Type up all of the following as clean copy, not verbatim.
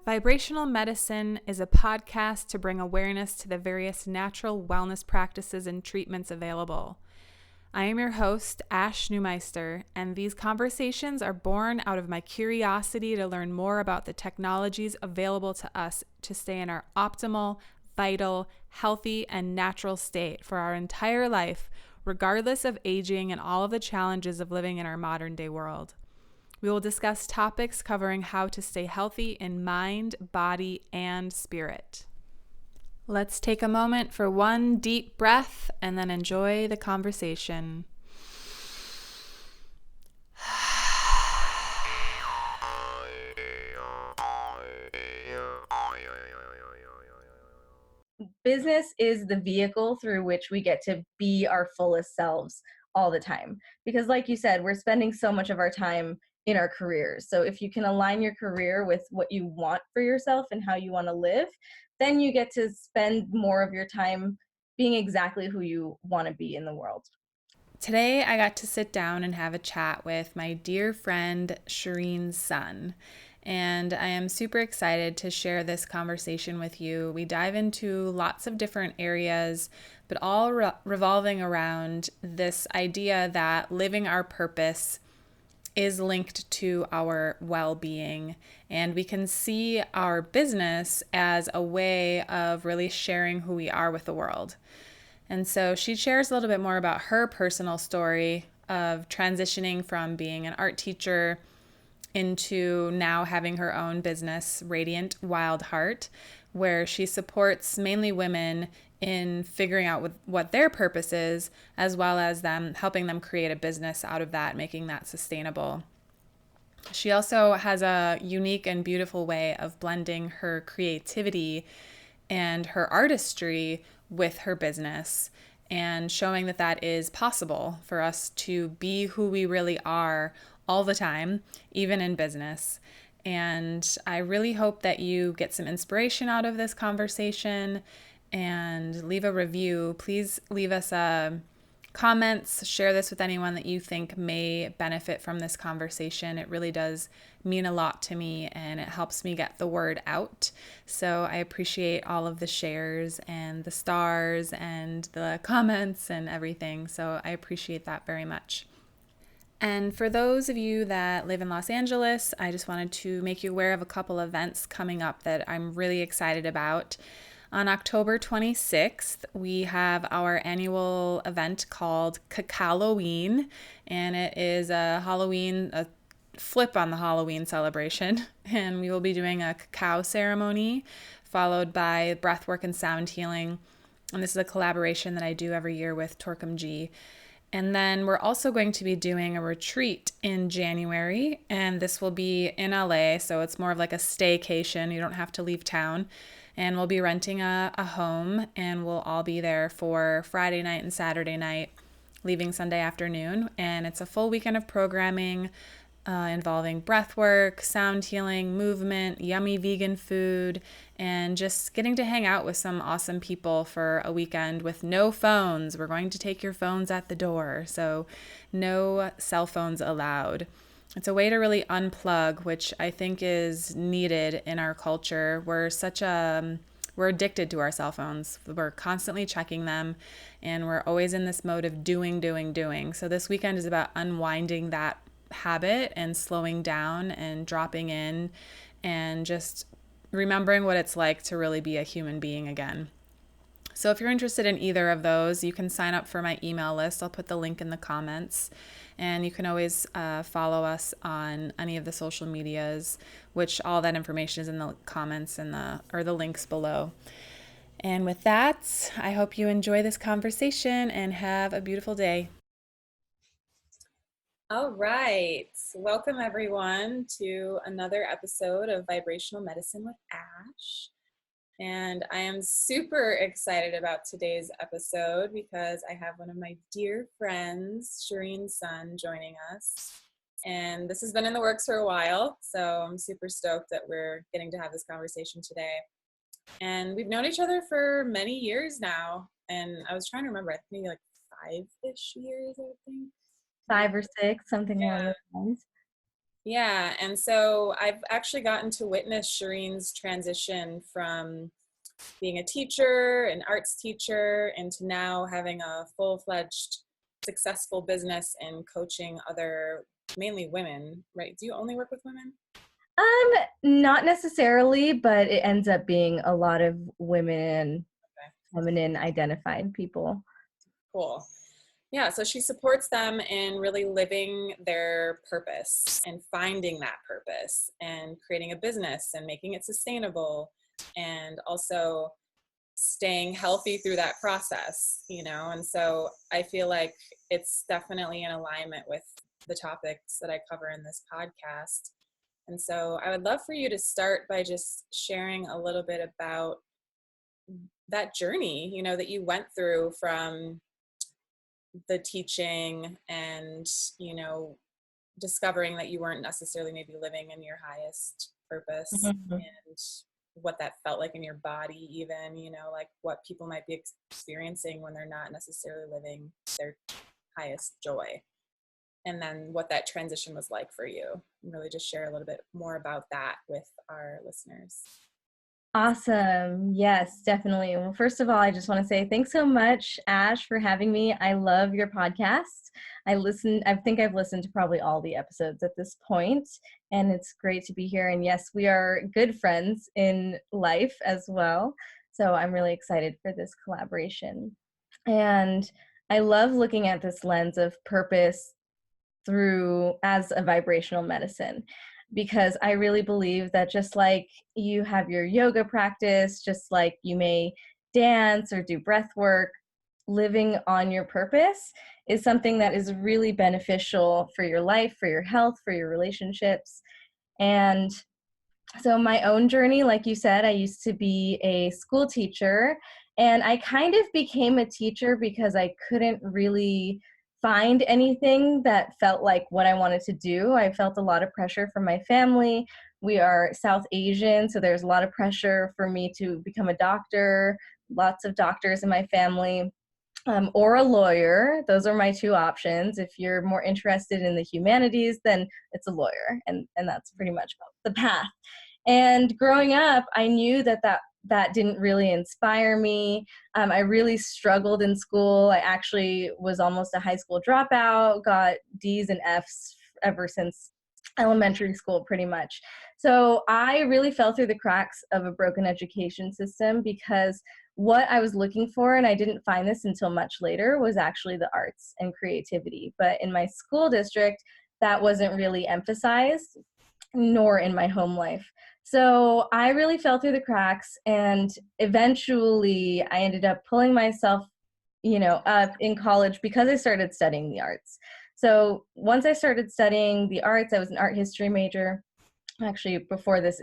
Vibrational Medicine is a podcast to bring awareness to the various natural wellness practices and treatments available. I am your host, Ash Neumeister, and these conversations are born out of my curiosity to learn more about the technologies available to us to stay in our optimal, vital, healthy, and natural state for our entire life, regardless of aging and all of the challenges of living in our modern day world. We will discuss topics covering how to stay healthy in mind, body, and spirit. Let's take a moment for one deep breath and then enjoy the conversation. Business is the vehicle through which we get to be our fullest selves all the time. Because, like you said, we're spending so much of our time in our careers. So, if you can align your career with what you want for yourself and how you want to live, then you get to spend more of your time being exactly who you want to be in the world. Today, I got to sit down and have a chat with my dear friend, Shereen Sun. And I am super excited to share this conversation with you. We dive into lots of different areas, but all revolving around this idea that living our purpose is linked to our well-being, and we can see our business as a way of really sharing who we are with the world. And so she shares a little bit more about her personal story of transitioning from being an art teacher into now having her own business, Radiant Wild Heart, where she supports mainly women in figuring out what their purpose is, as well as them helping them create a business out of that, making that sustainable. She also has a unique and beautiful way of blending her creativity and her artistry with her business and showing that that is possible for us to be who we really are all the time, even in business. And I really hope that you get some inspiration out of this conversation and leave a review. Please leave us comments, share this with anyone that you think may benefit from this conversation. It really does mean a lot to me and it helps me get the word out. So I appreciate all of the shares and the stars and the comments and everything. So I appreciate that very much. And for those of you that live in Los Angeles, I just wanted to make you aware of a couple events coming up that I'm really excited about. On October 26th, we have our annual event called Cacalloween, and it is a flip on the Halloween celebration. And we will be doing a cacao ceremony followed by breathwork and sound healing. And this is a collaboration that I do every year with Torkum G. And then we're also going to be doing a retreat in January, and this will be in LA, so it's more of like a staycation. You don't have to leave town. And we'll be renting a home, and we'll all be there for Friday night and Saturday night, leaving Sunday afternoon. And it's a full weekend of programming involving breath work, sound healing, movement, yummy vegan food, and just getting to hang out with some awesome people for a weekend with no phones. We're going to take your phones at the door, so no cell phones allowed. It's a way to really unplug, which I think is needed in our culture. We're addicted to our cell phones. We're constantly checking them, and we're always in this mode of doing. So this weekend is about unwinding that habit and slowing down and dropping in and just remembering what it's like to really be a human being again. So if you're interested in either of those, you can sign up for my email list. I'll put the link in the comments. And you can always follow us on any of the social medias, which all that information is in the comments and the links below. And with that, I hope you enjoy this conversation and have a beautiful day. All right. Welcome, everyone, to another episode of Vibrational Medicine with Ash. And I am super excited about today's episode because I have one of my dear friends, Shereen Sun, joining us. And this has been in the works for a while, so I'm super stoked that we're getting to have this conversation today. And we've known each other for many years now. And I was trying to remember, I think maybe like 5-ish years, I think. 5 or 6, something along those lines. Yeah, and so I've actually gotten to witness Shireen's transition from being a teacher, an arts teacher, into now having a full-fledged successful business and coaching other, mainly women, right? Do you only work with women? Not necessarily, but it ends up being a lot of women, Okay, feminine identified people. cool. Yeah, so she supports them in really living their purpose and finding that purpose and creating a business and making it sustainable, and also staying healthy through that process, you know? And so I feel like it's definitely in alignment with the topics that I cover in this podcast. And so I would love for you to start by just sharing a little bit about that journey, you know, that you went through from the teaching and, you know, discovering that you weren't necessarily maybe living in your highest purpose, Mhm. and what that felt like in your body, even, you know, like what people might be experiencing when they're not necessarily living their highest joy, and then what that transition was like for you, and really just share a little bit more about that with our listeners. Awesome. Yes, definitely. Well, first of all, I just want to say thanks so much, Ash, for having me. I love your podcast. I think I've listened to probably all the episodes at this point, and it's great to be here. And yes, we are good friends in life as well. So I'm really excited for this collaboration. And I love looking at this lens of purpose through as a vibrational medicine, because I really believe that just like you have your yoga practice, just like you may dance or do breath work, living on your purpose is something that is really beneficial for your life, for your health, for your relationships. And so my own journey, like you said, I used to be a school teacher, and I kind of became a teacher because I couldn't really find anything that felt like what I wanted to do. I felt a lot of pressure from my family. We are South Asian, so there's a lot of pressure for me to become a doctor, lots of doctors in my family. Or a lawyer. Those are my two options. If you're more interested in the humanities, then it's a lawyer, and that's pretty much the path. And growing up, I knew that didn't really inspire me. I really struggled in school. I actually was almost a high school dropout, got D's and F's ever since elementary school, pretty much. So I really fell through the cracks of a broken education system, because what I was looking for, and I didn't find this until much later, was actually the arts and creativity. But in my school district, that wasn't really emphasized, nor in my home life. So I really fell through the cracks, and eventually I ended up pulling myself, up in college because I started studying the arts. So once I started studying the arts, I was an art history major. Actually, before this,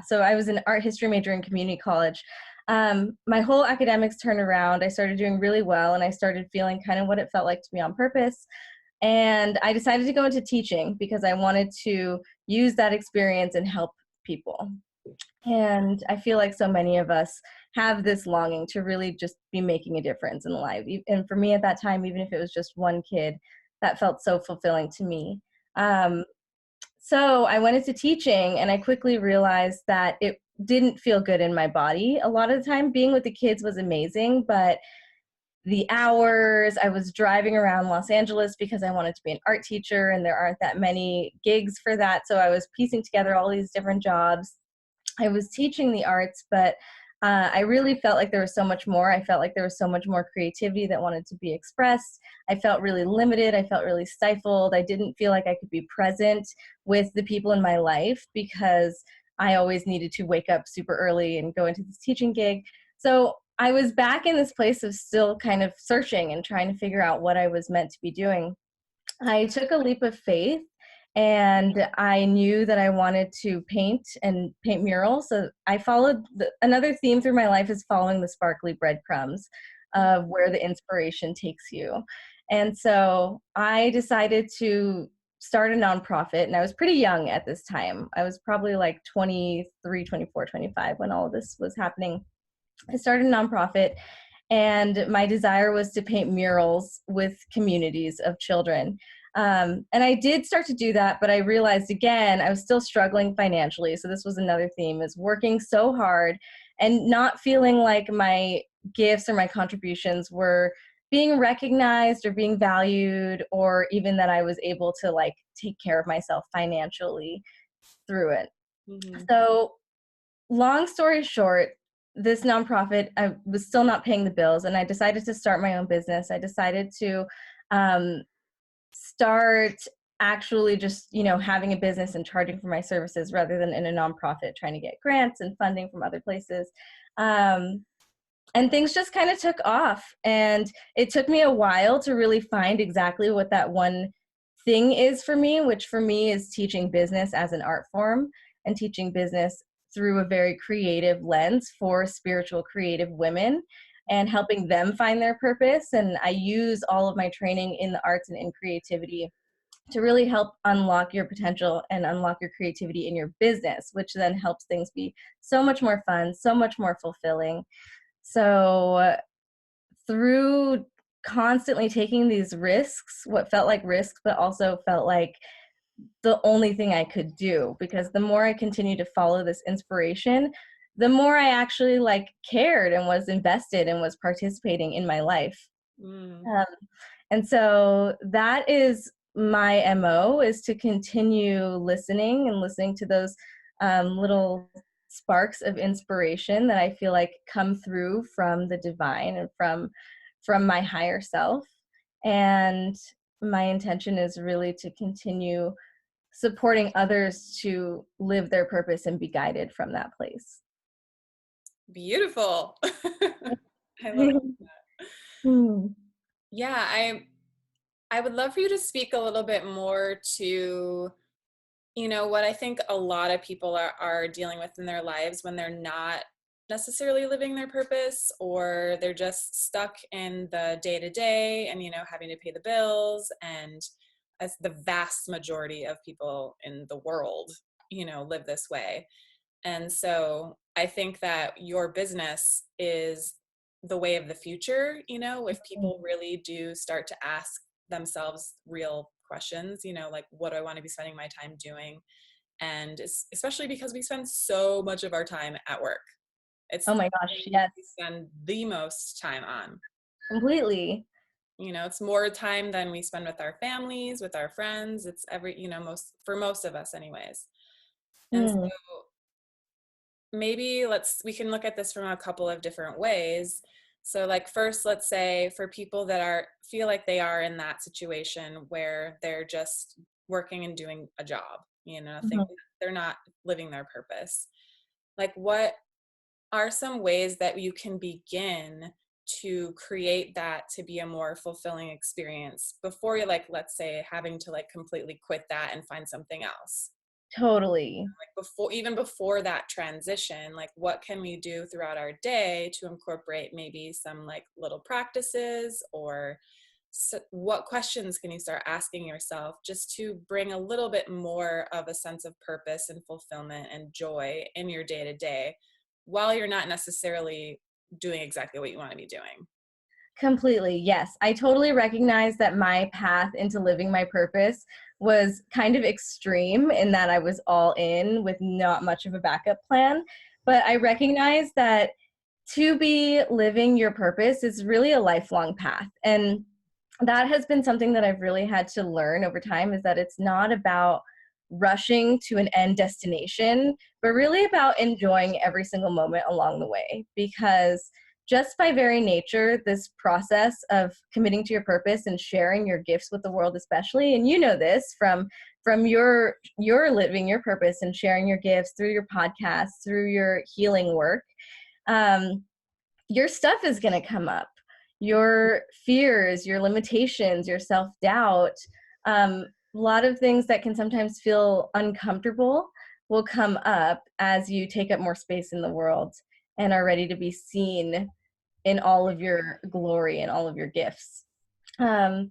so I was an art history major in community college. My whole academics turned around. I started doing really well, and I started feeling kind of what it felt like to be on purpose. And I decided to go into teaching because I wanted to use that experience and help people. And I feel like so many of us have this longing to really just be making a difference in life. And for me at that time, even if it was just one kid, that felt so fulfilling to me. Um, so I went into teaching, and I quickly realized that it didn't feel good in my body. A lot of the time, being with the kids was amazing, but the hours, I was driving around Los Angeles because I wanted to be an art teacher, and there aren't that many gigs for that. So I was piecing together all these different jobs. I was teaching the arts, but I really felt like there was so much more. I felt like there was so much more creativity that wanted to be expressed. I felt really limited. I felt really stifled. I didn't feel like I could be present with the people in my life because I always needed to wake up super early and go into this teaching gig. So I was back in this place of still kind of searching and trying to figure out what I was meant to be doing. I took a leap of faith, and I knew that I wanted to paint murals. So I followed another theme through my life is following the sparkly breadcrumbs of where the inspiration takes you. And so I decided to start a nonprofit, and I was pretty young at this time. I was probably like 23, 24, 25 when all of this was happening. I started a nonprofit, and my desire was to paint murals with communities of children. And I did start to do that, but I realized again, I was still struggling financially. So this was another theme, is working so hard and not feeling like my gifts or my contributions were being recognized or being valued, or even that I was able to like take care of myself financially through it. Mm-hmm. So long story short, this nonprofit, I was still not paying the bills, and I decided to start my own business. I decided to um, start actually just, having a business and charging for my services rather than in a nonprofit trying to get grants and funding from other places. Um, and things just kind of took off. And it took me a while to really find exactly what that one thing is for me, which for me is teaching business as an art form and teaching business through a very creative lens for spiritual creative women and helping them find their purpose. And I use all of my training in the arts and in creativity to really help unlock your potential and unlock your creativity in your business, which then helps things be so much more fun, so much more fulfilling. So through constantly taking these risks, what felt like risks, but also felt like the only thing I could do, because the more I continued to follow this inspiration, the more I actually like cared and was invested and was participating in my life. Mm. Um, and so that is my MO, is to continue listening and listening to those little sparks of inspiration that I feel like come through from the divine and from my higher self. And my intention is really to continue supporting others to live their purpose and be guided from that place. Beautiful. I love that. Hmm. Yeah, I would love for you to speak a little bit more to, what I think a lot of people are dealing with in their lives when they're not necessarily living their purpose, or they're just stuck in the day to day and, having to pay the bills. And as the vast majority of people in the world, live this way. And so I think that your business is the way of the future, if people really do start to ask themselves real questions, like, what do I want to be spending my time doing? And especially because we spend so much of our time at work. It's Oh the my gosh, thing yes, we spend the most time on. completely. It's more time than we spend with our families, with our friends. It's for most of us anyways. And so Hmm. maybe we can look at this from a couple of different ways. So like, first, let's say for people that feel like they are in that situation where they're just working and doing a job, think Mhm. they're not living their purpose. Like, what are some ways that you can begin to create that to be a more fulfilling experience before you're, like, let's say, having to like completely quit that and find something else? Totally. Like, before that transition, like, what can we do throughout our day to incorporate maybe some like little practices, or what questions can you start asking yourself just to bring a little bit more of a sense of purpose and fulfillment and joy in your day to day, while you're not necessarily doing exactly what you want to be doing? Completely. Yes. I totally recognize that my path into living my purpose was kind of extreme in that I was all in with not much of a backup plan. But I recognize that to be living your purpose is really a lifelong path. And that has been something that I've really had to learn over time, is that it's not about rushing to an end destination, but really about enjoying every single moment along the way. Because just by very nature, this process of committing to your purpose and sharing your gifts with the world, especially, and you know this from your living your purpose and sharing your gifts through your podcast, through your healing work, um, your stuff is going to come up. Your fears, your limitations, your self-doubt, a lot of things that can sometimes feel uncomfortable will come up as you take up more space in the world and are ready to be seen in all of your glory and all of your gifts. Um,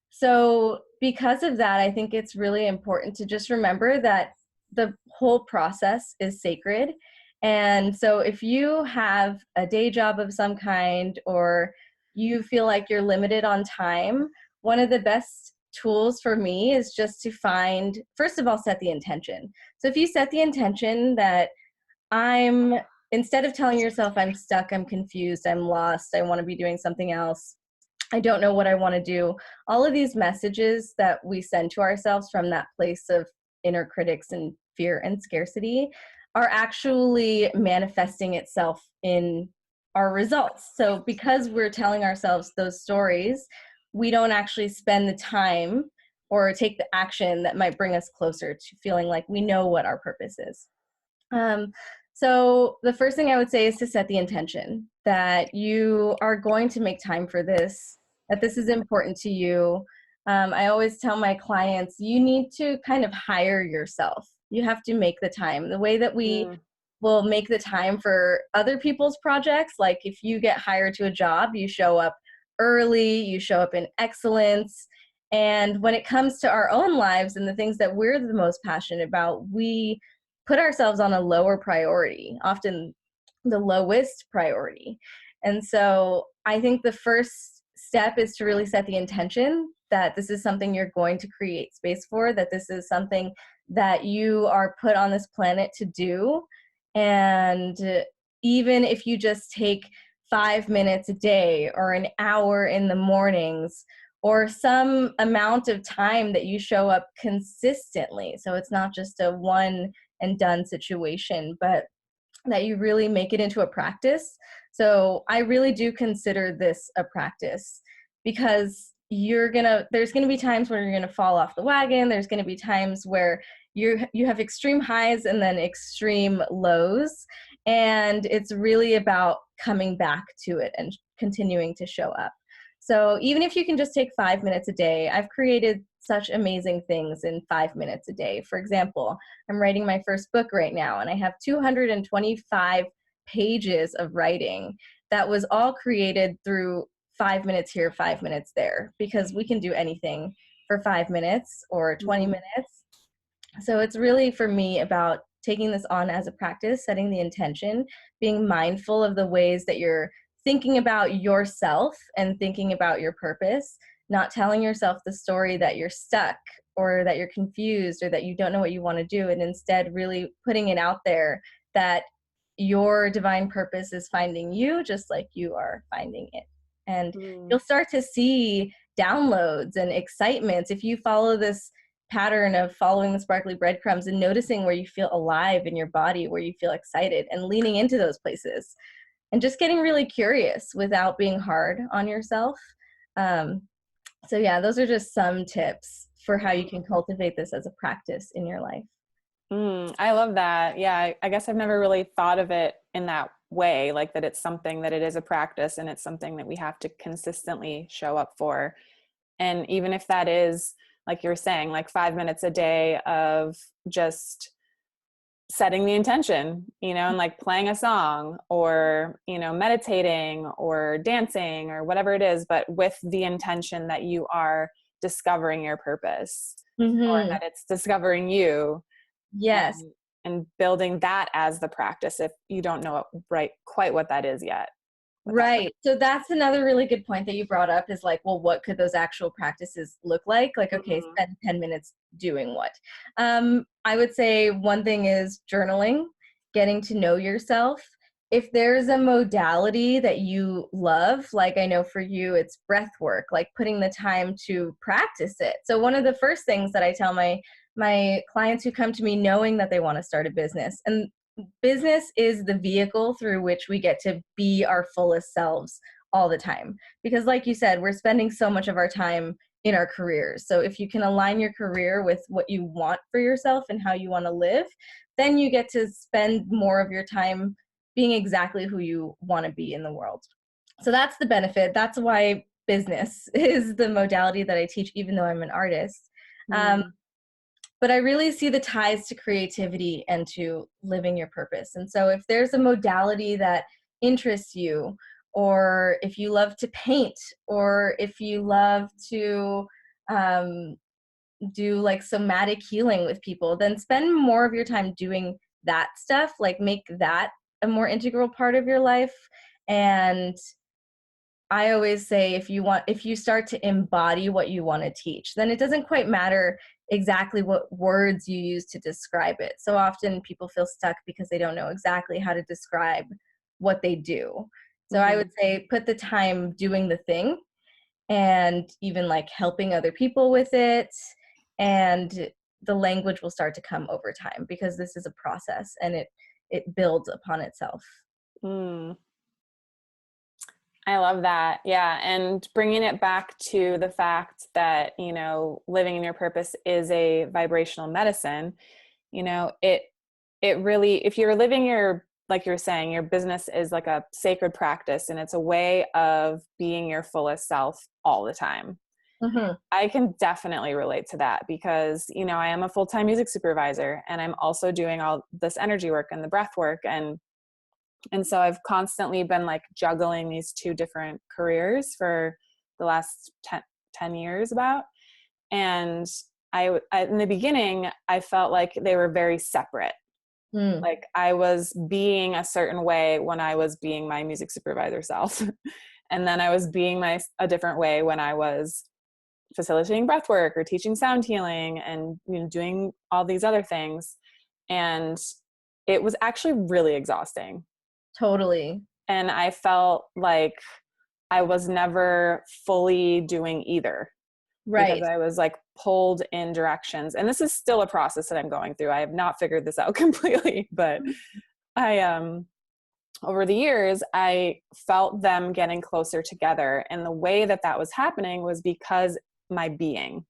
so because of that, I think it's really important to just remember that the whole process is sacred. And so if you have a day job of some kind, or you feel like you're limited on time, one of the best tools for me is just to find, first of all, set the intention. So if you set the intention that instead of telling yourself I'm stuck, I'm confused, I'm lost, I want to be doing something else, I don't know what I want to do, all of these messages that we send to ourselves from that place of inner critics and fear and scarcity are actually manifesting itself in our results. So because we're telling ourselves those stories, we don't actually spend the time or take the action that might bring us closer to feeling like we know what our purpose is. Um, so the first thing I would say is to set the intention that you are going to make time for this, that this is important to you. I always tell my clients, you need to kind of hire yourself. You have to make the time. The way that we Mm. will make the time for other people's projects, like if you get hired to a job, you show up early, you show up in excellence. And when it comes to our own lives and the things that we're the most passionate about, we put ourselves on a lower priority, often the lowest priority. And so I think the first step is to really set the intention that this is something you're going to create space for, that this is something that you are put on this planet to do. And even if you just take 5 minutes a day or an hour in the mornings or some amount of time that you show up consistently, so it's not just a one and done situation, but that you really make it into a practice. So I really do consider this a practice because there's gonna be times where you're gonna fall off the wagon. There's gonna be times where you have extreme highs and then extreme lows. And it's really about coming back to it and continuing to show up. So even if you can just take 5 minutes a day, I've created such amazing things in 5 minutes a day. For example, I'm writing my first book right now, and I have 225 pages of writing that was all created through 5 minutes here, 5 minutes there, because we can do anything for 5 minutes or 20 Mm. minutes. So it's really for me about taking this on as a practice, setting the intention, being mindful of the ways that you're thinking about yourself and thinking about your purpose, not telling yourself the story that you're stuck or that you're confused or that you don't know what you want to do, and instead really putting it out there that your divine purpose is finding you just like you are finding it. And Mm. you'll start to see downloads and excitements if you follow this pattern of following the sparkly breadcrumbs and noticing where you feel alive in your body, where you feel excited, and leaning into those places and just getting really curious without being hard on yourself. Um, so yeah, those are just some tips for how you can cultivate this as a practice in your life. I love that. Yeah, I guess I've never really thought of it in that way, like that it's something that it is a practice and it's something that we have to consistently show up for. And even if that is, like you're saying, like 5 minutes a day of just setting the intention, and like playing a song or, meditating or dancing or whatever it is, but with the intention that you are discovering your purpose or Mm-hmm. that it's discovering you, Yes. and building that as the practice if you don't know quite what that is yet. Right. So that's another really good point that you brought up is like, well, what could those actual practices look like? Like, okay, Mhm. spend 10 minutes doing what? I would say one thing is journaling, getting to know yourself. If there's a modality that you love, like I know for you, it's breath work, like putting the time to practice it. So one of the first things that I tell my clients who come to me knowing that they want to start a business, and business is the vehicle through which we get to be our fullest selves all the time. Because like you said, we're spending so much of our time in our careers. So if you can align your career with what you want for yourself and how you want to live, then you get to spend more of your time being exactly who you want to be in the world. So that's the benefit. That's why business is the modality that I teach, even though I'm an artist. Um, Mm. but I really see the ties to creativity and to living your purpose. And so if there's a modality that interests you, or if you love to paint, or if you love to um, do like somatic healing with people, then spend more of your time doing that stuff, like make that a more integral part of your life. And I always say if you start to embody what you want to teach, then it doesn't quite matter exactly what words you use to describe it. So often people feel stuck because they don't know exactly how to describe what they do. So I would Mm-hmm. say put the time doing the thing and even like helping other people with it, and the language will start to come over time because this is a process and it builds upon itself. Mm. I love that. Yeah. And bringing it back to the fact that, living in your purpose is a vibrational medicine, it really, if you're living like you're saying, your business is like a sacred practice and it's a way of being your fullest self all the time. Hmm. I can definitely relate to that because, I am a full-time music supervisor and I'm also doing all this energy work and the breath work. And so I've constantly been like juggling these two different careers for the last 10 years about. And in the beginning, I felt like they were very separate. Mm, Like I was being a certain way when I was being my music supervisor self. And then I was being a different way when I was facilitating breath work or teaching sound healing and doing all these other things. And it was actually really exhausting. totally. And I felt like I was never fully doing either because Right. I was like pulled in directions. And this is still a process that I'm going through. I have not figured this out completely, but I over the years I felt them getting closer together, and the way that that was happening was because my being,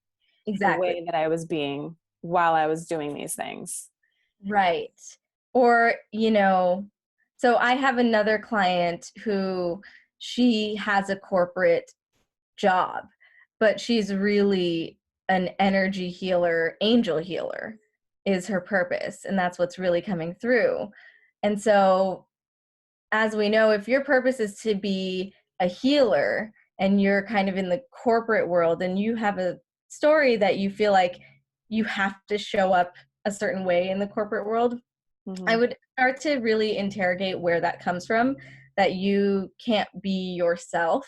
the Exactly. way that I was being while I was doing these things. Right. Or, so I have another client who she has a corporate job, but she's really an energy healer, angel healer is her purpose. And that's what's really coming through. And so, as we know, if your purpose is to be a healer and you're kind of in the corporate world and you have a story that you feel like you have to show up a certain way in the corporate world, I Mm-hmm. would start to really interrogate where that comes from, that you can't be yourself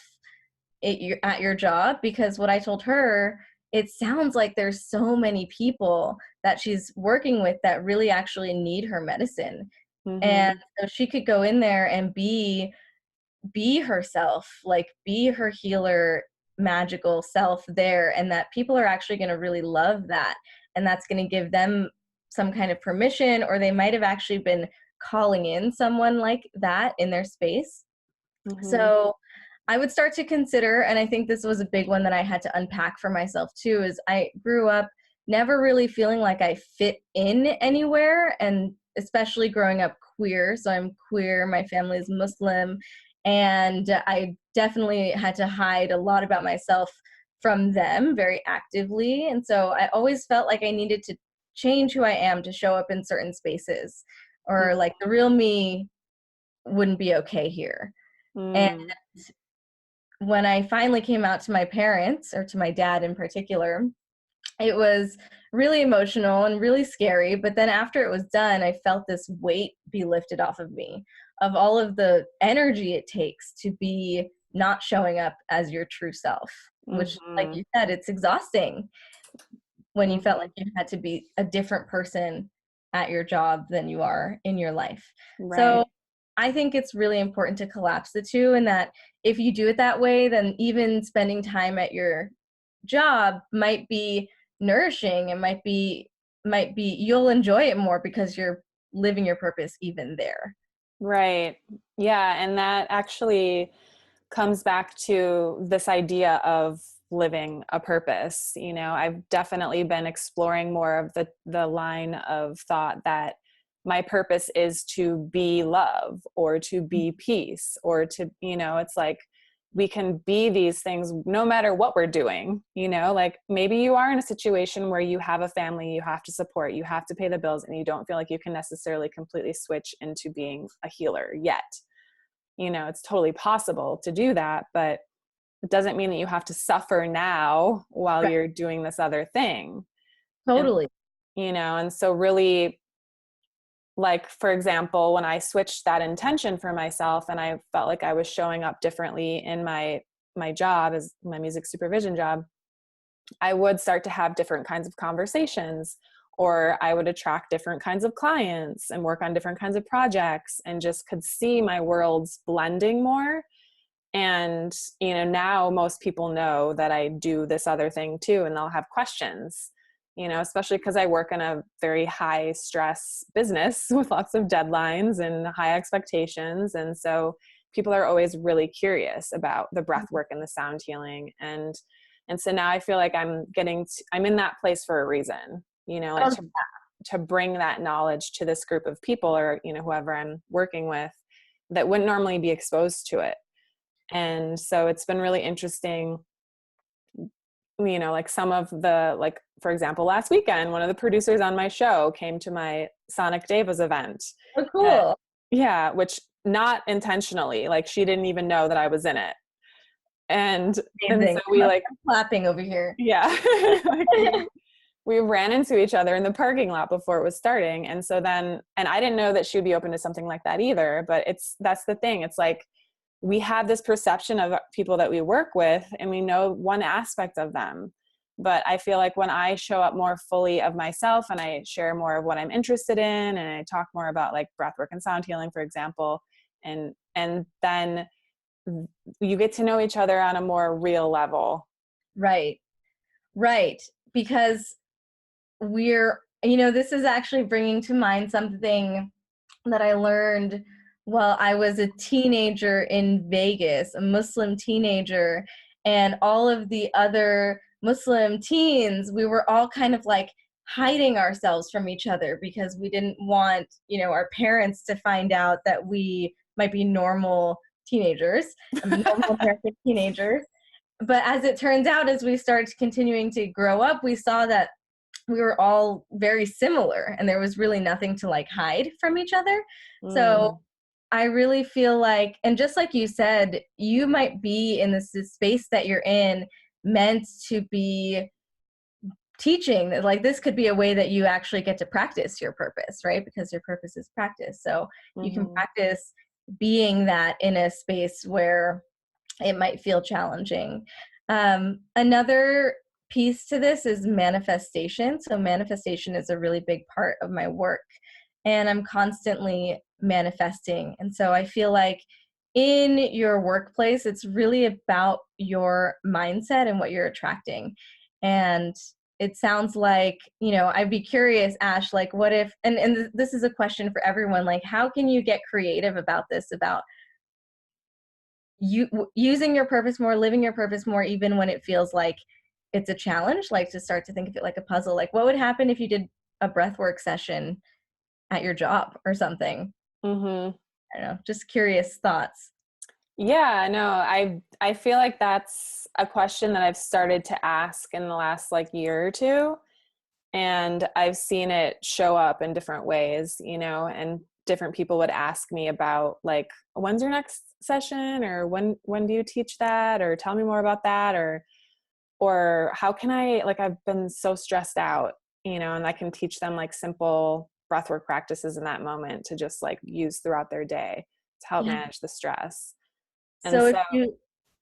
at your job. Because what I told her, it sounds like there's so many people that she's working with that really actually need her medicine. And Mm-hmm. so she could go in there and be herself, like be her healer magical self there, and that people are actually going to really love that, and that's going to give them some kind of permission, or they might have actually been calling in someone like that in their space. Mm-hmm. So I would start to consider, and I think this was a big one that I had to unpack for myself too, is I grew up never really feeling like I fit in anywhere, and especially growing up queer. So I'm queer, my family is Muslim, and I definitely had to hide a lot about myself from them very actively. And so I always felt like I needed to change who I am to show up in certain spaces, or like the real me wouldn't be okay here. And Mm-hmm. when I finally came out to my parents, or to my dad in particular, it was really emotional and really scary. But then after it was done, I felt this weight be lifted off of me, of all of the energy it takes to be not showing up as your true self, which, like Mm-hmm. you said, it's exhausting when you felt Mm-hmm. like you had to be a different person at your job than you are in your life. So Right. I think it's really important to collapse the two, and that if you do it that way, then even spending time at your job might be nourishing. It might be you'll enjoy it more because you're living your purpose even there. Right. Yeah. And that actually comes back to this idea of living a purpose. I've definitely been exploring more of the line of thought that my purpose is to be love or to be peace or to, it's like we can be these things no matter what we're doing. Like maybe you are in a situation where you have a family you have to support, you have to pay the bills, and you don't feel like you can necessarily completely switch into being a healer yet. It's totally possible to do that, but it doesn't mean that you have to suffer now while Right. you're doing this other thing. And, Totally. and so really like, for example, when I switched that intention for myself and I felt like I was showing up differently in my job as my music supervision job, I would start to have different kinds of conversations, or I would attract different kinds of clients and work on different kinds of projects, and just could see my worlds blending more. And, now most people know that I do this other thing too, and they'll have questions, especially because I work in a very high stress business with lots of deadlines and high expectations. And so people are always really curious about the breath work and the sound healing. And so now I feel like I'm in that place for a reason, like to bring that knowledge to this group of people, or, whoever I'm working with, that wouldn't normally be exposed to it. And so it's been really interesting, like some of the, like, for example, last weekend, one of the producers on my show came to my Sonic Devas event. Oh, cool. Yeah, which not intentionally, like she didn't even know that I was in it. And Amazing. so we like clapping over here. Yeah. Like we ran into each other in the parking lot before it was starting. And so then, and I didn't know that she would be open to something like that either, but that's the thing. It's like, we have this perception of people that we work with and we know one aspect of them. But I feel like when I show up more fully of myself and I share more of what I'm interested in, and I talk more about like breathwork and sound healing, for example, and then you get to know each other on a more real level. Right. Right. Because this is actually bringing to mind something that I learned while I was a teenager in Vegas, a Muslim teenager, and all of the other Muslim teens, we were all kind of like hiding ourselves from each other because we didn't want, our parents to find out that we might be normal teenagers, normal American teenagers. But as it turns out, as we started continuing to grow up, we saw that we were all very similar and there was really nothing to like hide from each other. So I really feel like, and just like you said, you might be in this space that you're in meant to be teaching. Like this could be a way that you actually get to practice your purpose, right? Because your purpose is practice. So you can practice being that in a space where it might feel challenging. Another piece to this is manifestation. So manifestation is a really big part of my work, and I'm constantly manifesting. And so I feel like in your workplace, it's really about your mindset and what you're attracting. And it sounds like, I'd be curious, Ash, like what if, and this is a question for everyone, like how can you get creative about this, about using your purpose more, living your purpose more, even when it feels like it's a challenge, like to start to think of it like a puzzle. Like what would happen if you did a breathwork session at your job or something? I don't know, just curious thoughts. Yeah, no, I feel like that's a question that I've started to ask in the last like year or two. And I've seen it show up in different ways, and different people would ask me about like, when's your next session, or when do you teach that, or tell me more about that, or how can I, like, I've been so stressed out, and I can teach them like simple breathwork practices in that moment to just like use throughout their day to help Yeah. manage the stress. And So if so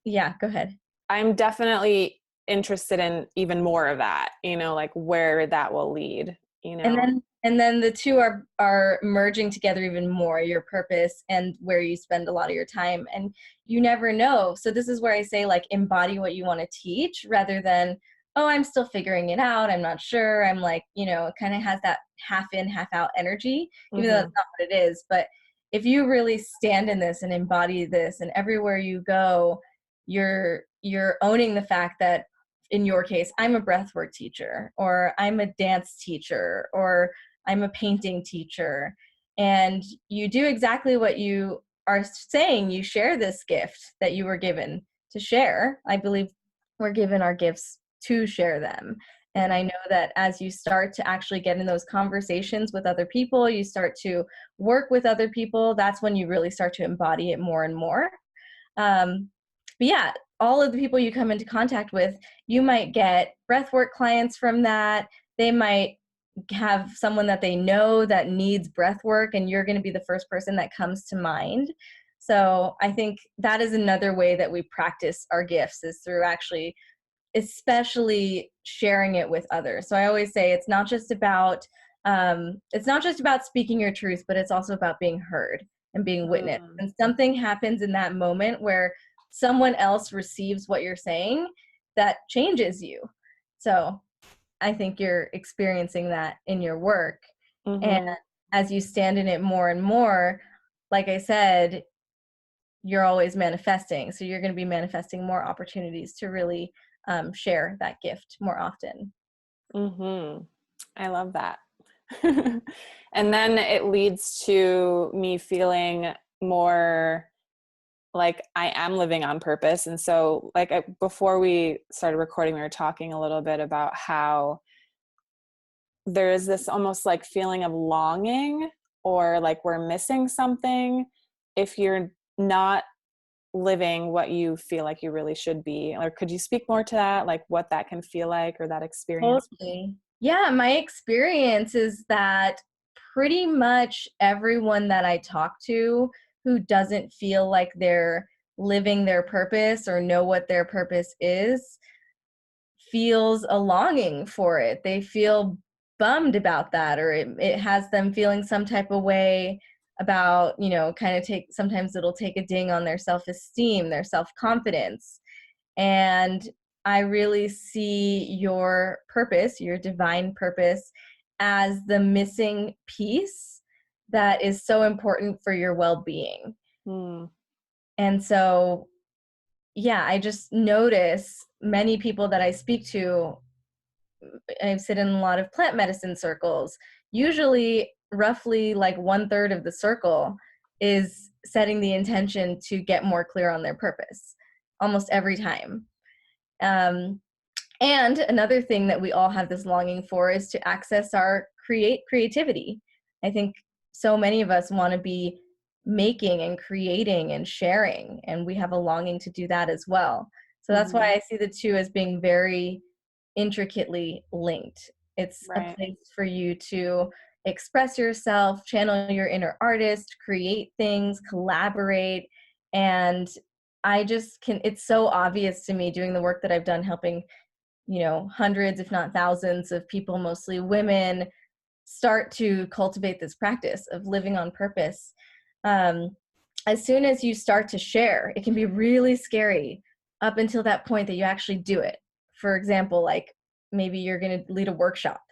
yeah, go ahead. I'm definitely interested in even more of that, like where that will lead, And then the two are merging together even more, your purpose and where you spend a lot of your time, and you never know. So this is where I say like embody what you want to teach rather than, oh, I'm still figuring it out, I'm not sure, I'm like, it kind of has that half in half out energy, even though that's not what it is. But if you really stand in this and embody this, and everywhere you go, you're owning the fact that, in your case, I'm a breathwork teacher, or I'm a dance teacher, or I'm a painting teacher. And you do exactly what you are saying. You share this gift that you were given to share. I believe we're given our gifts to share them. And I know that as you start to actually get in those conversations with other people, you start to work with other people, that's when you really start to embody it more and more. But yeah, all of the people you come into contact with, you might get breathwork clients from that. They might have someone that they know that needs breath work, and you're going to be the first person that comes to mind. So I think that is another way that we practice our gifts, is through actually, especially sharing it with others. So I always say it's not just about speaking your truth, but it's also about being heard and being witnessed. Mm. And something happens in that moment where someone else receives what you're saying that changes you. So I think you're experiencing that in your work. And Mm-hmm. as you stand in it more and more, like I said, you're always manifesting. So you're going to be manifesting more opportunities to really share that gift more often. Mm-hmm. I love that. And then it leads to me feeling more like I am living on purpose. And so, like, before we started recording, we were talking a little bit about how there is this almost like feeling of longing, or like we're missing something if you're not living what you feel like you really should be. Or could you speak more to that, like what that can feel like, or that experience? Totally. Yeah, my experience is that pretty much everyone that I talk to who doesn't feel like they're living their purpose or know what their purpose is feels a longing for it. They feel bummed about that, or it has them feeling some type of way about, kind of sometimes it'll take a ding on their self-esteem, their self-confidence. And I really see your purpose, your divine purpose, as the missing piece that is so important for your well-being. Hmm. And so, yeah, I just notice many people that I speak to, I sit in a lot of plant medicine circles. Usually, roughly like 1/3 of the circle is setting the intention to get more clear on their purpose almost every time. Um, and another thing that we all have this longing for is to access our creativity. I think so many of us want to be making and creating and sharing, and we have a longing to do that as well. So that's Mm-hmm. why I see the two as being very intricately linked. It's a Right. place for you to express yourself, channel your inner artist, create things, collaborate. And I just can, it's so obvious to me doing the work that I've done helping, hundreds, if not thousands of people, mostly women, start to cultivate this practice of living on purpose. Um, as soon as you start to share, it can be really scary up until that point that you actually do it. For example, like maybe you're going to lead a workshop.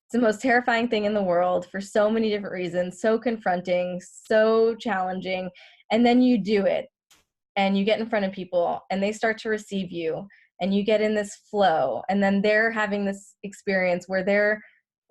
It's the most terrifying thing in the world for so many different reasons, so confronting, so challenging. And then you do it and you get in front of people and they start to receive you and you get in this flow, and then they're having this experience where they're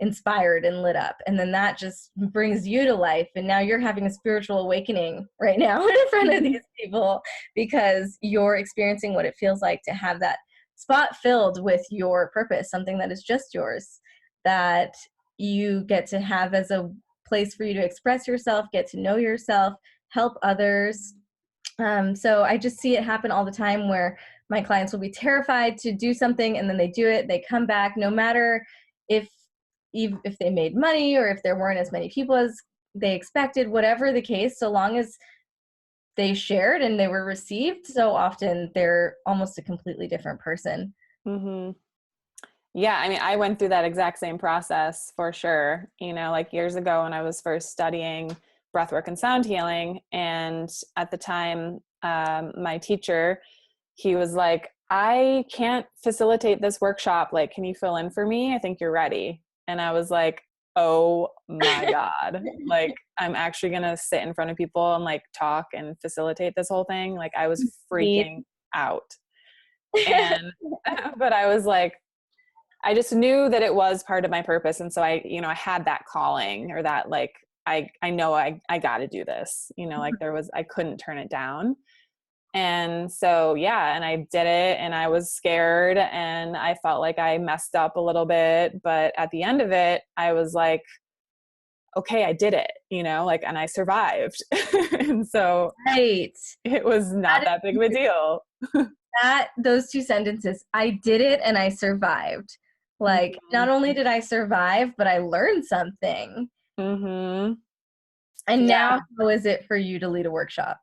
inspired and lit up, and then that just brings you to life, and now you're having a spiritual awakening right now in front of these people because you're experiencing what it feels like to have that spot filled with your purpose, something that is just yours, that you get to have as a place for you to express yourself, get to know yourself, help others. So I just see it happen all the time where my clients will be terrified to do something, and then they do it, they come back, no matter if if they made money or if there weren't as many people as they expected, whatever the case, so long as they shared and they were received, so often they're almost a completely different person. Mm-hmm. Yeah, I mean, I went through that exact same process for sure. Like years ago when I was first studying breathwork and sound healing. And at the time, my teacher, he was like, I can't facilitate this workshop. Like, can you fill in for me? I think you're ready. And I was like, oh my God. Like, I'm actually going to sit in front of people and like talk and facilitate this whole thing. Like, I was freaking out. And, but I was like, I just knew that it was part of my purpose. And so I had that calling, or that like, I know I got to do this, like I couldn't turn it down. And so, yeah, and I did it, and I was scared and I felt like I messed up a little bit, but at the end of it, I was like, okay, I did it, like, and I survived. And so Right. it was not That that big of a deal. those two sentences, I did it and I survived. Like, not Mhm. only did I survive, but I learned something. Mhm. And Yeah, now, how is it for you to lead a workshop?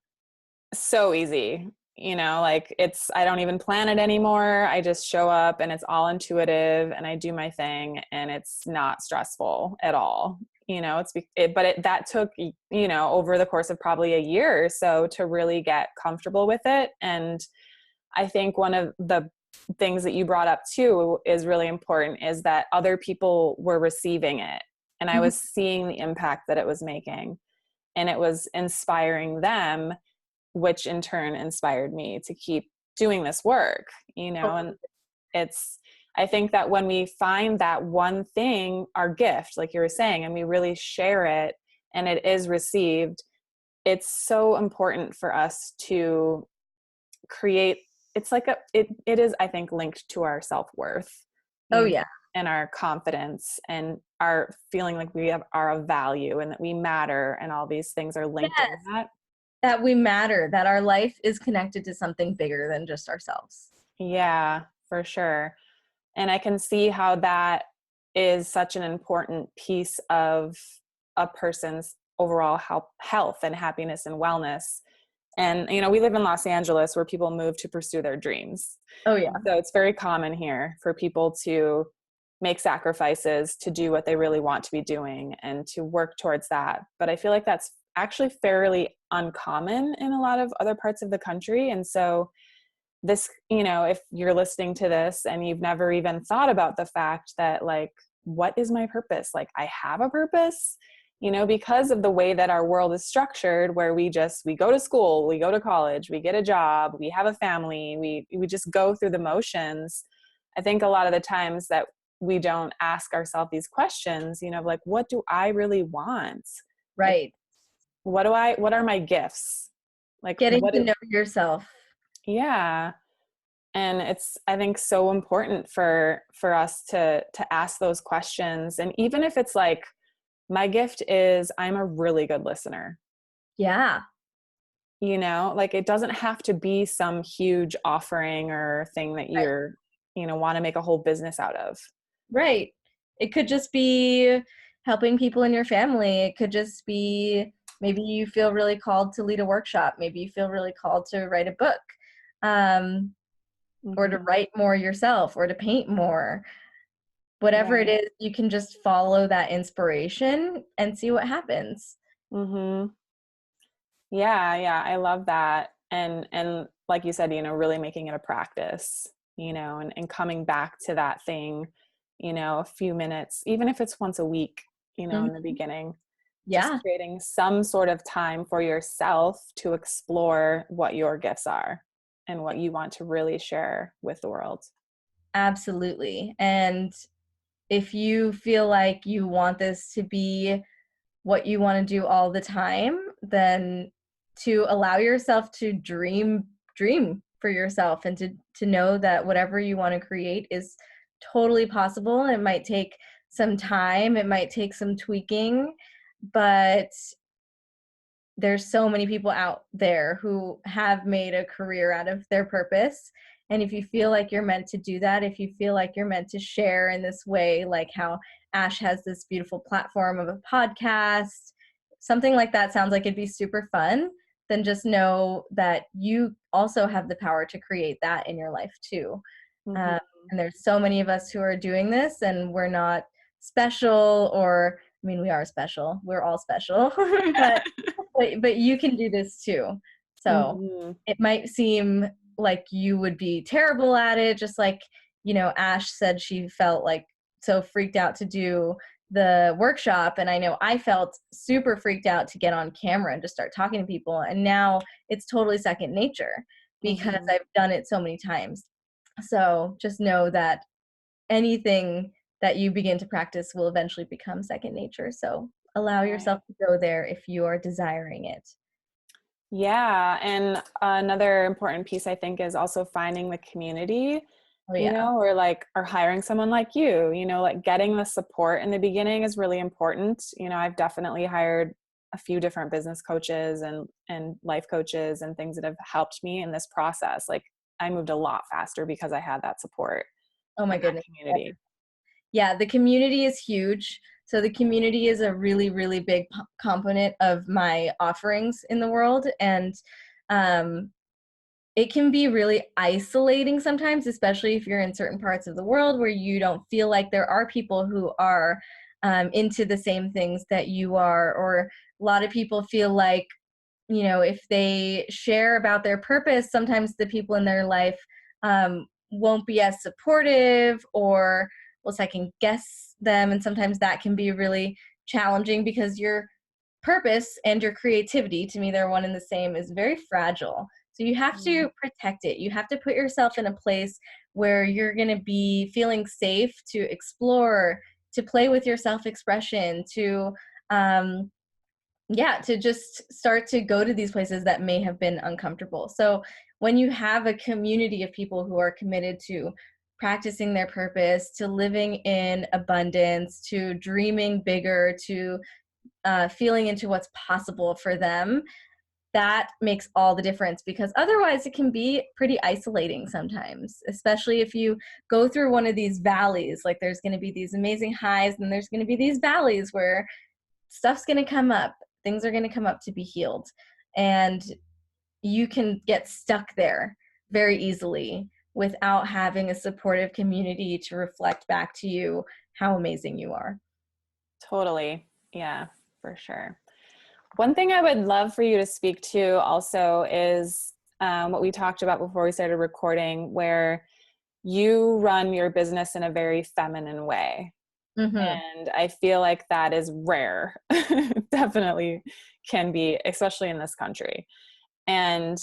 so easy. Like I don't even plan it anymore. I just show up and it's all intuitive and I do my thing and it's not stressful at all. That took, over the course of probably a year or so to really get comfortable with it. And I think one of the things that you brought up too is really important, is that other people were receiving it and I Mhm. was seeing the impact that it was making, and it was inspiring them, which in turn inspired me to keep doing this work, and it's, I think that when we find that one thing, our gift, like you were saying, and we really share it and it is received, it's so important for us to create, it's like it is, I think, linked to our self-worth, Oh, you know, yeah. and our confidence and our feeling like are of value and that we matter, and all these things are linked in Yes. that. That we matter, that our life is connected to something bigger than just ourselves. Yeah, for sure. And I can see how that is such an important piece of a person's overall health and happiness and wellness. And, we live in Los Angeles where people move to pursue their dreams. Oh, yeah. And so it's very common here for people to make sacrifices to do what they really want to be doing and to work towards that. But I feel like that's actually fairly uncommon in a lot of other parts of the country. And so this, if you're listening to this and you've never even thought about the fact that, like, what is my purpose? Like, I have a purpose, because of the way that our world is structured, where we go to school, we go to college, we get a job, we have a family, we just go through the motions. I think a lot of the times that we don't ask ourselves these questions, like, what do I really want? Like, Right. what are my gifts? Like, Getting to know yourself. yeah. And it's, I think, so important for us to ask those questions. And even if it's like, my gift is I'm a really good listener, Yeah. like, it doesn't have to be some huge offering or thing that Right. you're, want to make a whole business out of. Right. It could just be helping people in your family. It could just be maybe you feel really called to lead a workshop. Maybe you feel really called to write a book, um, or to Mm-hmm. write more yourself, or to paint more. Whatever it Right. is, you can just follow that inspiration and see what happens. Mm-hmm. Yeah. Yeah. I love that. And like you said, really making it a practice, and coming back to that thing, a few minutes, even if it's once a week, in the Mhm. beginning, just Yeah, creating some sort of time for yourself to explore what your gifts are and what you want to really share with the world. absolutely. And if you feel like you want this to be what you want to do all the time, then to allow yourself to dream for yourself, and to know that whatever you want to create is totally possible. It might take some time, it might take some tweaking, but there's so many people out there who have made a career out of their purpose. And if you feel like you're meant to do that, if you feel like you're meant to share in this way, like how Ash has this beautiful platform of a podcast, something like that sounds like it'd be super fun, then just know that you also have the power to create that in your life too. Mm-hmm. um, and there's so many of us who are doing this, and we're not special, or I mean, we are special, we're all special, but you can do this too. So Mm-hmm. it might seem like you would be terrible at it, just like, Ash said she felt like so freaked out to do the workshop. And I know I felt super freaked out to get on camera and just start talking to people. And now it's totally second nature because Mm-hmm. I've done it so many times. So just know that anything that you begin to practice will eventually become second nature. So allow yourself Right. to go there if you are desiring it. Yeah. And another important piece, I think, is also finding the community, Oh, yeah. or hiring someone like you, like getting the support in the beginning is really important. I've definitely hired a few different business coaches and life coaches and things that have helped me in this process. Like, I moved a lot faster because I had that support Oh, my and that goodness. community. Yeah, the community is huge. So the community is a really, really big component of my offerings in the world. And um, it can be really isolating sometimes, especially if you're in certain parts of the world where you don't feel like there are people who are into the same things that you are. Or a lot of people feel like, if they share about their purpose, sometimes the people in their life won't be as supportive or will second guess them. And sometimes that can be really challenging because your purpose and your creativity, to me, they're one and the same, is very fragile. So you have Mm. to protect it. You have to put yourself in a place where you're going to be feeling safe to explore, to play with your self expression, um, to just start to go to these places that may have been uncomfortable. So when you have a community of people who are committed to practicing their purpose, to living in abundance, to dreaming bigger, to feeling into what's possible for them, that makes all the difference, because otherwise it can be pretty isolating sometimes, especially if you go through one of these valleys. Like, there's going to be these amazing highs and there's going to be these valleys where stuff's going to come up, things are going to come up to be healed, and you can get stuck there very easily without having a supportive community to reflect back to you how amazing you are. Totally. Yeah, for sure. One thing I would love for you to speak to also is what we talked about before we started recording, where you run your business in a very feminine way. Mm-hmm. And I feel like that is rare. Definitely can be, especially in this country. And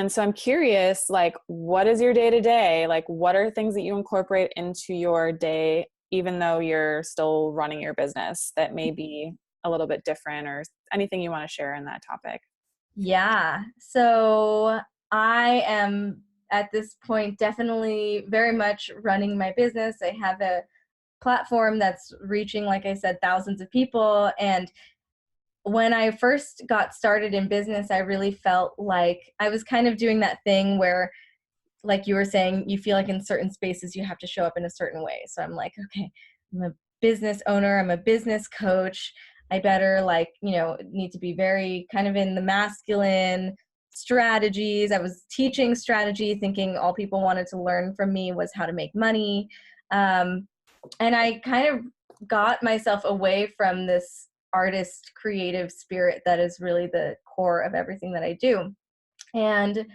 so I'm curious, like, what is your day to day? Like, what are things that you incorporate into your day, even though you're still running your business, that may be a little bit different, or anything you want to share in that topic? Yeah. So I am at this point definitely very much running my business. I have a platform that's reaching, like I said, thousands of people. And when I first got started in business, I really felt like I was kind of doing that thing where, like you were saying, you feel like in certain spaces you have to show up in a certain way. So I'm like, okay, I'm a business owner, I'm a business coach. I better, like, need to be very kind of in the masculine strategies. I was teaching strategy, thinking all people wanted to learn from me was how to make money. Um, and I kind of got myself away from this artist creative spirit that is really the core of everything that I do. And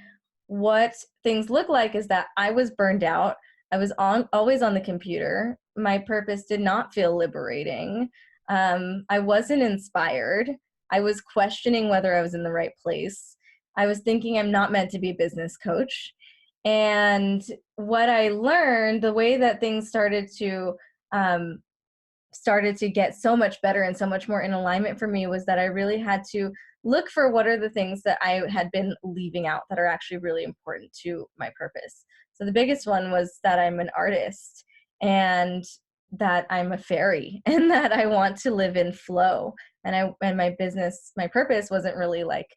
what things look like is that I was burned out. I was always on the computer. My purpose did not feel liberating. I wasn't inspired. I was questioning whether I was in the right place. I was thinking I'm not meant to be a business coach. And what I learned, the way that things um, started to get so much better and so much more in alignment for me, was that I really had to look for what are the things that I had been leaving out that are actually really important to my purpose. So the biggest one was that I'm an artist, and that I'm a fairy, and that I want to live in flow. And my business, my purpose wasn't really like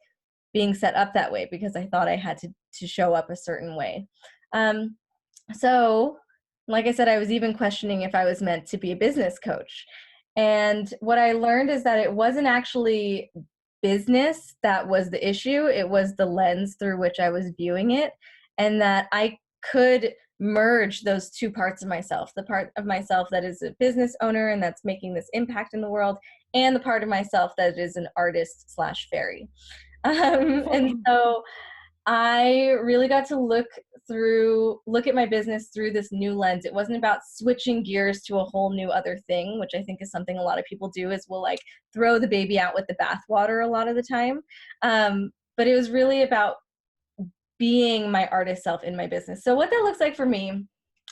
being set up that way, because I thought I had to show up a certain way. Um, so, like I said, I was even questioning if I was meant to be a business coach. And what I learned is that it wasn't actually business that was the issue, it was the lens through which I was viewing it. And that I could merge those two parts of myself, the part of myself that is a business owner and that's making this impact in the world, and the part of myself that is an artist slash fairy. And so I really got to look at my business through this new lens. It wasn't about switching gears to a whole new other thing, which I think is something a lot of people do, is will like throw the baby out with the bathwater a lot of the time. But it was really about being my artist self in my business. So what that looks like for me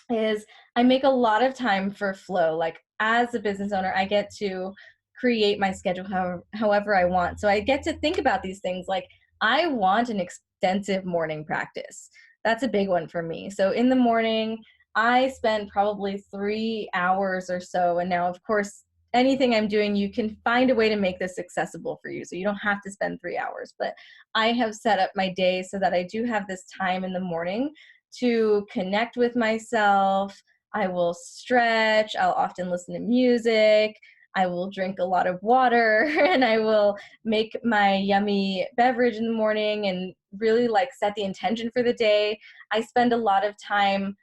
is I make a lot of time for flow. Like, as a business owner, I get to create my schedule however I want. So I get to think about these things like, I want an extensive morning practice. That's a big one for me. So in the morning, I spend probably 3 hours or so. And now, of course, anything I'm doing, you can find a way to make this accessible for you. So you don't have to spend 3 hours. But I have set up my day so that I do have this time in the morning to connect with myself, I will stretch. I'll often listen to music. I will drink a lot of water and I will make my yummy beverage in the morning and really like set the intention for the day. I spend a lot of time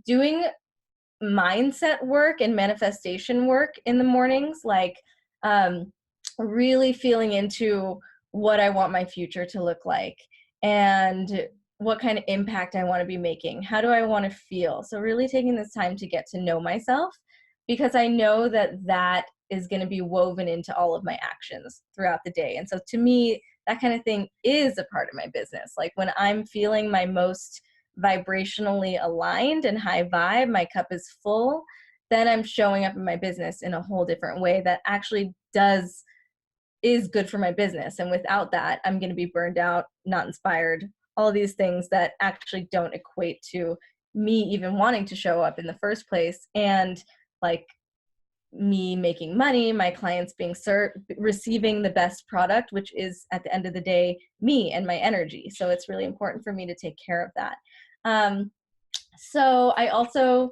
doing mindset work and manifestation work in the mornings, like um, really feeling into what I want my future to look like and what kind of impact I want to be making. How do I want to feel? So, really taking this time to get to know myself because I know that that is going to be woven into all of my actions throughout the day. And so, to me, that kind of thing is a part of my business. Like when I'm feeling my most vibrationally aligned and high vibe, my cup is full, then I'm showing up in my business in a whole different way that actually is good for my business. And without that, I'm going to be burned out, not inspired, all these things that actually don't equate to me even wanting to show up in the first place. And like me making money, my clients being receiving the best product, which is at the end of the day, me and my energy. So it's really important for me to take care of that. Um, so I also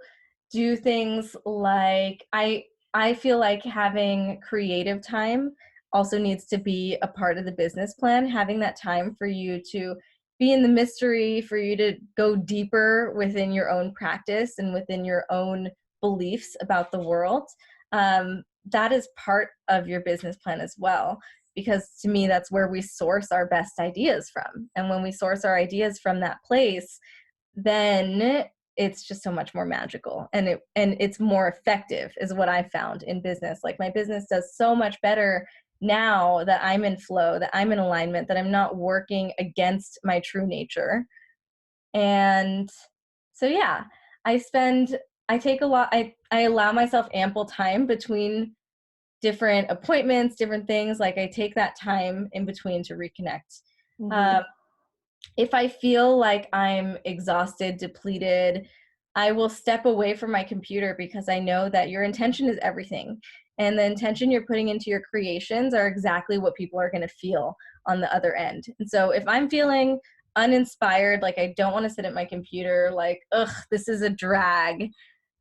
do things like I feel like having creative time also needs to be a part of the business plan, having that time for you to be in the mystery, for you to go deeper within your own practice and within your own beliefs about the world. That is part of your business plan as well, because to me, that's where we source our best ideas from. And when we source our ideas from that place, then it's just so much more magical and it's more effective is what I found in business. Like my business does so much better now that I'm in flow, that I'm in alignment, that I'm not working against my true nature. And so yeah, I take a lot I allow myself ample time between different appointments, different things. Like I take that time in between to reconnect. Mm-hmm. If I feel like I'm exhausted, depleted, I will step away from my computer because I know that your intention is everything. And the intention you're putting into your creations are exactly what people are going to feel on the other end. And so if I'm feeling uninspired, like I don't want to sit at my computer, like, ugh, this is a drag,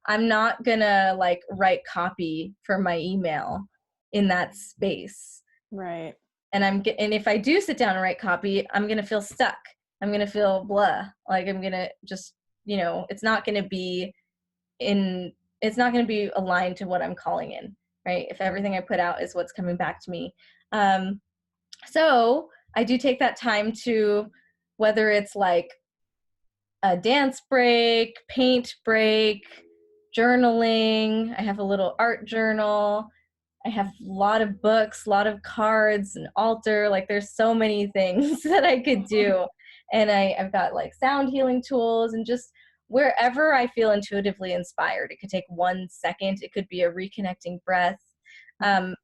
I'm not going to like write copy for my email in that space. Right. And if I do sit down and write copy, I'm gonna feel stuck. I'm gonna feel blah. Like I'm gonna just, it's not gonna be in. It's not gonna be aligned to what I'm calling in, right? If everything I put out is what's coming back to me. Um, so I do take that time to, whether it's like a dance break, paint break, journaling. I have a little art journal. I have a lot of books, a lot of cards, an altar. Like there's so many things that I could do. And I've got like sound healing tools and just wherever I feel intuitively inspired. It could take 1 second. It could be a reconnecting breath. Um,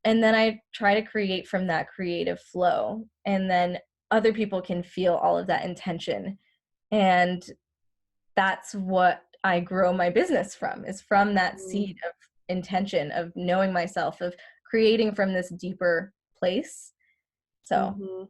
and then I try to create from that creative flow. And then other people can feel all of that intention. And that's what I grow my business from, is from that seed of intention, of knowing myself, of creating from this deeper place. So Mm-hmm.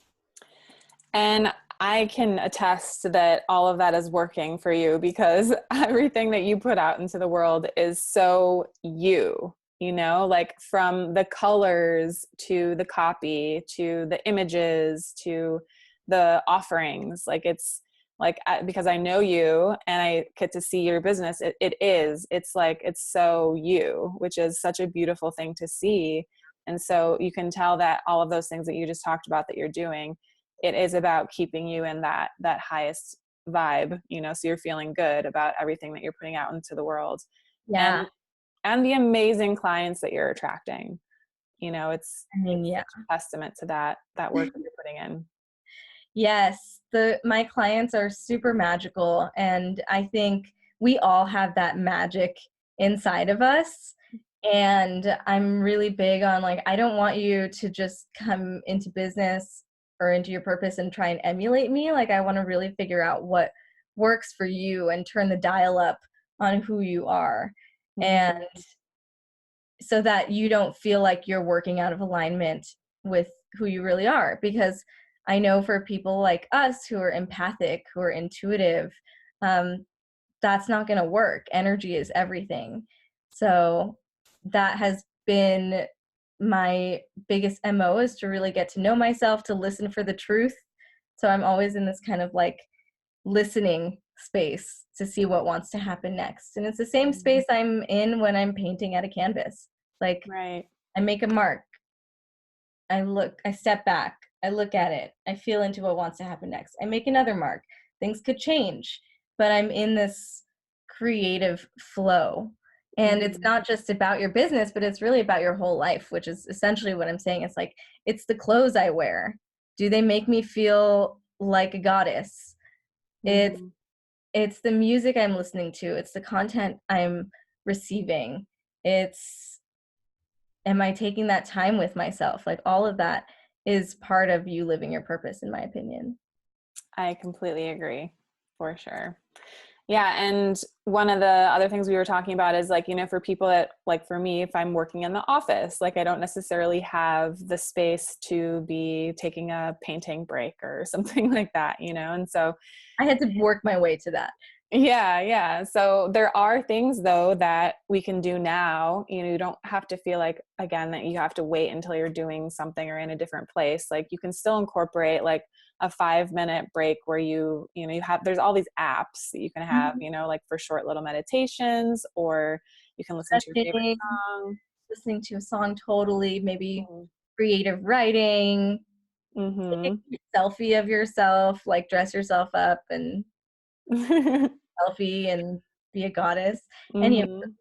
And I can attest that all of that is working for you because everything that you put out into the world is so you know, like from the colors to the copy to the images to the offerings. Like it's like, because I know you and I get to see your business, it's like, it's so you, which is such a beautiful thing to see. And so you can tell that all of those things that you just talked about that you're doing, it is about keeping you in that highest vibe, you know, so you're feeling good about everything that you're putting out into the world. yeah, And the amazing clients that you're attracting, you know, I mean, it's yeah. such a testament to that work that you're putting in. Yes, the my clients are super magical, and I think we all have that magic inside of us. And I'm really big on like I don't want you to just come into business or into your purpose and try and emulate me. Like I want to really figure out what works for you and turn the dial up on who you are. And Mm-hmm. so that you don't feel like you're working out of alignment with who you really are. Because I know for people like us who are empathic, who are intuitive, um, that's not going to work. Energy is everything. So that has been my biggest MO, is to really get to know myself, to listen for the truth. So I'm always in this kind of like listening space to see what wants to happen next. And it's the same space I'm in when I'm painting at a canvas. Like, Right. I make a mark, I step back, I look at it, I feel into what wants to happen next. I make another mark. Things could change, but I'm in this creative flow. And it's not just about your business, but it's really about your whole life, which is essentially what I'm saying. It's like, it's the clothes I wear. Do they make me feel like a goddess? It's Mm-hmm. it's the music I'm listening to. It's the content I'm receiving. It's, am I taking that time with myself? Like, all of that is part of you living your purpose, in my opinion. I completely agree, for sure. Yeah, and one of the other things we were talking about is like, for people that, like for me, if I'm working in the office, like I don't necessarily have the space to be taking a painting break or something like that, and so I had to work my way to that. yeah. So there are things though that we can do now. You don't have to feel like, again, that you have to wait until you're doing something or in a different place. Like you can still incorporate like a 5-minute break where you have, there's all these apps that you can have, Mhm. like for short little meditations, or you can listen to your favorite Stretching, song. listening to a song, totally, maybe Mhm. creative writing, take Mhm. a selfie of yourself, like dress yourself up and selfie and be a goddess. Any of Mhm.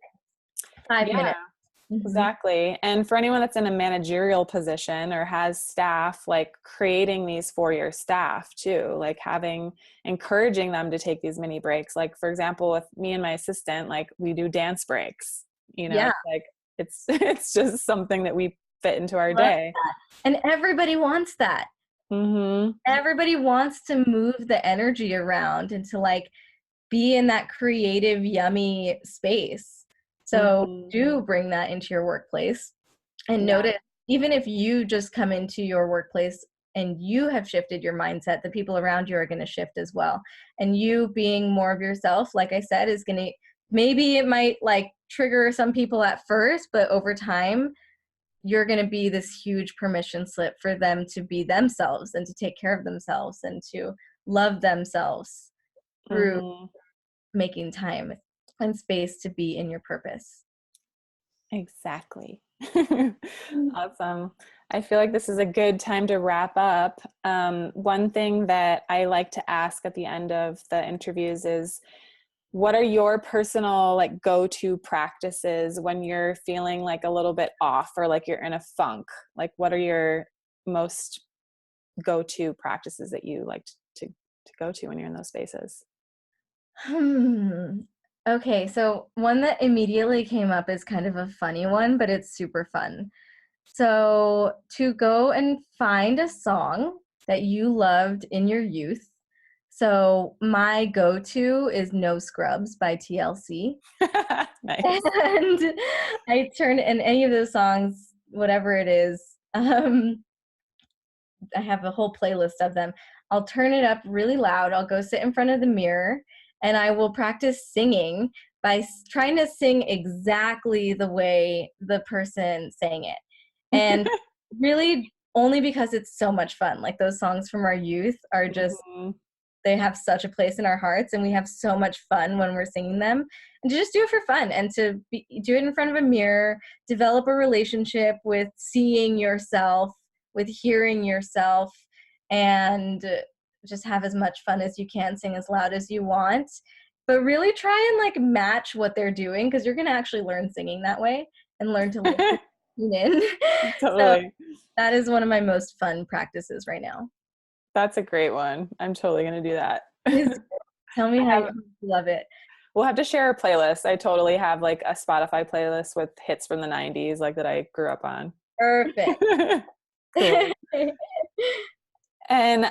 5 minutes. Yeah. Mhm. Exactly. And for anyone that's in a managerial position or has staff, like creating these for your staff too, like encouraging them to take these mini breaks. Like, for example, with me and my assistant, like we do dance breaks, Yeah, it's like, it's just something that we fit into our love day. that. And everybody wants that. Mm-hmm. Everybody wants to move the energy around and to like be in that creative, yummy space. So Mm-hmm. do bring that into your workplace, and Yeah. notice, even if you just come into your workplace and you have shifted your mindset, the people around you are going to shift as well. And you being more of yourself, like I said, is going to, maybe it might like trigger some people at first, but over time, you're going to be this huge permission slip for them to be themselves and to take care of themselves and to love themselves through Mm-hmm. making time and space to be in your purpose. Exactly. Awesome. I feel like this is a good time to wrap up. One thing that I like to ask at the end of the interviews is, what are your personal like go-to practices when you're feeling like a little bit off or like you're in a funk? Like, what are your most go-to practices that you like to go to when you're in those spaces? Hmm. Okay, so one that immediately came up is kind of a funny one, but it's super fun. So, to go and find a song that you loved in your youth. So, my go-to is No Scrubs by TLC. Nice. And I turn in any of those songs, whatever it is, I have a whole playlist of them. I'll turn it up really loud. I'll go sit in front of the mirror and I will practice singing by trying to sing exactly the way the person sang it. And really only because it's so much fun. Like, those songs from our youth are just, Mhm. they have such a place in our hearts, and we have so much fun when we're singing them. And to just do it for fun and to do it in front of a mirror, develop a relationship with seeing yourself, with hearing yourself, and just have as much fun as you can, sing as loud as you want, but really try and like match what they're doing, because you're going to actually learn singing that way and learn to listen, tune in. So Totally. that is one of my most fun practices right now. That's a great one. I'm totally going to do that. It is. Tell me I how you have, love it. we'll have to share a playlist. I totally have like a Spotify playlist with hits from the 90s, like that I grew up on. Perfect. Cool. And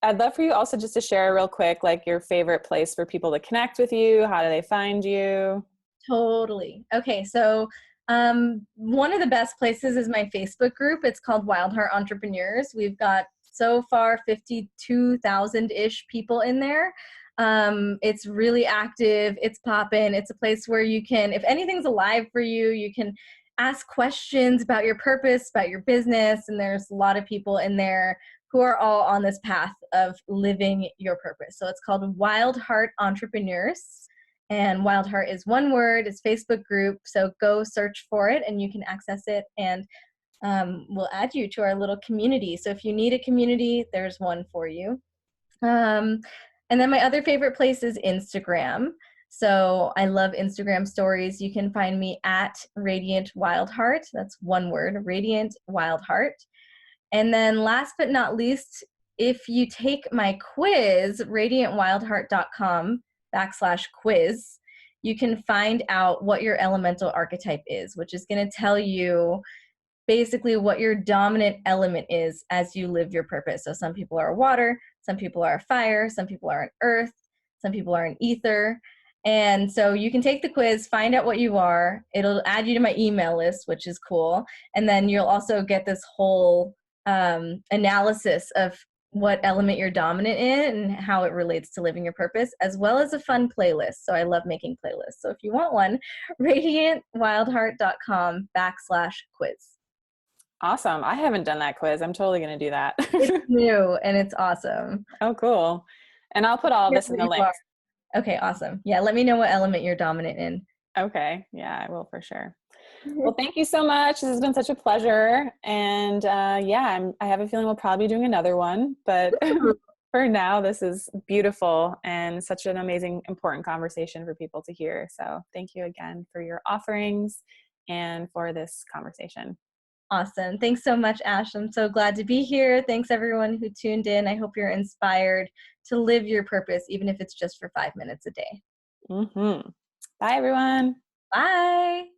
I'd love for you also just to share real quick, like your favorite place for people to connect with you. How do they find you? Totally. Okay, so one of the best places is my Facebook group. It's called Wild Heart Entrepreneurs. We've got so far 52,000-ish people in there. It's really active. It's poppin'. It's a place where you can, if anything's alive for you, you can ask questions about your purpose, about your business. And there's a lot of people in there who are all on this path of living your purpose. So it's called Wild Heart Entrepreneurs. And Wild Heart is one word, it's Facebook group. So go search for it and you can access it. And we'll add you to our little community. So if you need a community, there's one for you. And then my other favorite place is Instagram. So I love Instagram stories. You can find me at Radiant Wild Heart. That's one word, Radiant Wild Heart. And then last but not least, if you take my quiz, radiantwildheart.com/quiz, you can find out what your elemental archetype is, which is going to tell you basically what your dominant element is as you live your purpose. So some people are water, some people are fire, some people are an earth, some people are an ether. And so you can take the quiz, find out what you are. It'll add you to my email list, which is cool. And then you'll also get this whole analysis of what element you're dominant in and how it relates to living your purpose, as well as a fun playlist. So I love making playlists. So if you want one, radiantwildheart.com/quiz. Awesome. I haven't done that quiz. I'm totally going to do that. It's new and it's awesome. Oh, cool. And I'll put all of Here's this in what the you are. links. Okay, awesome. Yeah, let me know what element you're dominant in. Okay. Yeah, I will for sure. Well, thank you so much. This has been such a pleasure. And yeah, I have a feeling we'll probably be doing another one. But for now, this is beautiful and such an amazing, important conversation for people to hear. So thank you again for your offerings and for this conversation. Awesome. Thanks so much, Ash. I'm so glad to be here. Thanks everyone who tuned in. I hope you're inspired to live your purpose, even if it's just for 5 minutes a day. Mm-hmm. Bye, everyone. Bye.